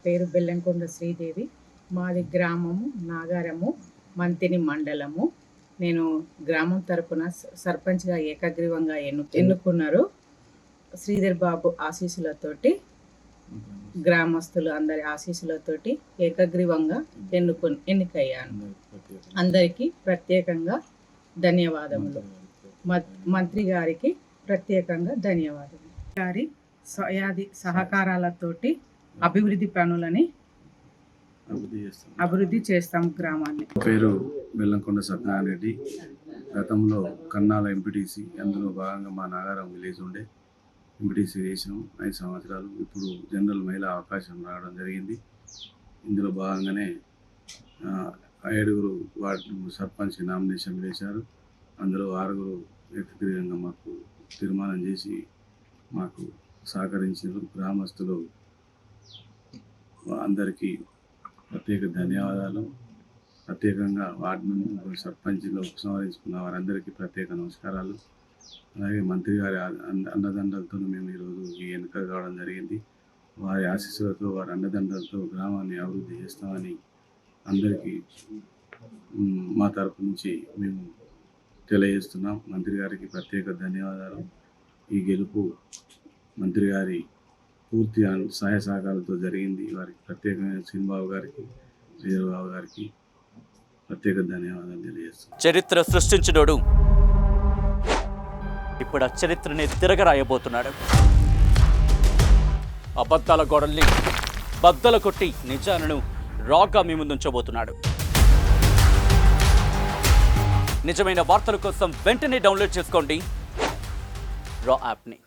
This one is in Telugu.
పేరు బెల్లంకొండ శ్రీదేవి. మాది గ్రామము నాగారము, మంతిని మండలము. నేను గ్రామం తరపున సర్పంచ్గా ఏకగ్రీవంగా ఎన్నుకున్నారు. శ్రీధర్ బాబు ఆశీస్సులతోటి, గ్రామస్తులు అందరి ఆశీస్సులతోటి ఏకగ్రీవంగా ఎన్నికయ్యాను. అందరికీ ప్రత్యేకంగా ధన్యవాదములు. మంత్రి గారికి ప్రత్యేకంగా ధన్యవాదాలు. గారి స్వయాది సహకారాలతోటి అభివృద్ధి పనులని అభివృద్ధి చేస్తాం గ్రామాన్ని. పేరు బెల్లంకొండ సత్యనారాయణ రెడ్డి. గతంలో కన్నాల ఎంపీటీసీ, అందులో భాగంగా మా నాగారం విలేజ్ ఉండే ఎంపీటీసీ చేసినాం 5 సంవత్సరాలు. ఇప్పుడు జనరల్ మహిళా అవకాశం రావడం జరిగింది. ఇందులో భాగంగానే 7 వార్డు సర్పంచ్ నామినేషన్ వేశారు. అందులో 6 ఏకగ్రీవంగా మాకు తీర్మానం చేసి మాకు సహకరించారు. గ్రామస్తులు అందరికీ ప్రత్యేక ధన్యవాదాలు. ప్రత్యేకంగా వార్డు మెంబర్ సర్పంచ్లో ఉపసంహరించుకున్న వారందరికీ ప్రత్యేక నమస్కారాలు. అలాగే మంత్రి గారి అండదండలతో మేము ఈరోజు ఈ ఎన్నిక కావడం జరిగింది. వారి ఆశీస్సులతో, వారి అండదండలతో గ్రామాన్ని అభివృద్ధి చేస్తామని అందరికీ మా తరపు నుంచి మేము తెలియజేస్తున్నాం. మంత్రి గారికి ప్రత్యేక ధన్యవాదాలు. ఈ గెలుపు మంత్రి గారి పూర్తి సహాయ సహకారాలతో జరిగింది. వారికి ప్రత్యేకమైన శ్రీబాబు గారికి, శ్రీధర్బాబు గారికి ప్రత్యేక ధన్యవాదాలు తెలియజేస్తున్నాం. చరిత్ర సృష్టించినోడు ఇప్పుడు ఆ చరిత్రని తిరగరాయబోతున్నాడు. అబద్ధాల గోడల్ని బద్దలు కొట్టి నిజాలను రాగా మీ ముందుంచబోతున్నాడు. నిజమైన వార్తల కోసం వెంటనే డౌన్లోడ్ చేసుకోండి రా యాప్ని.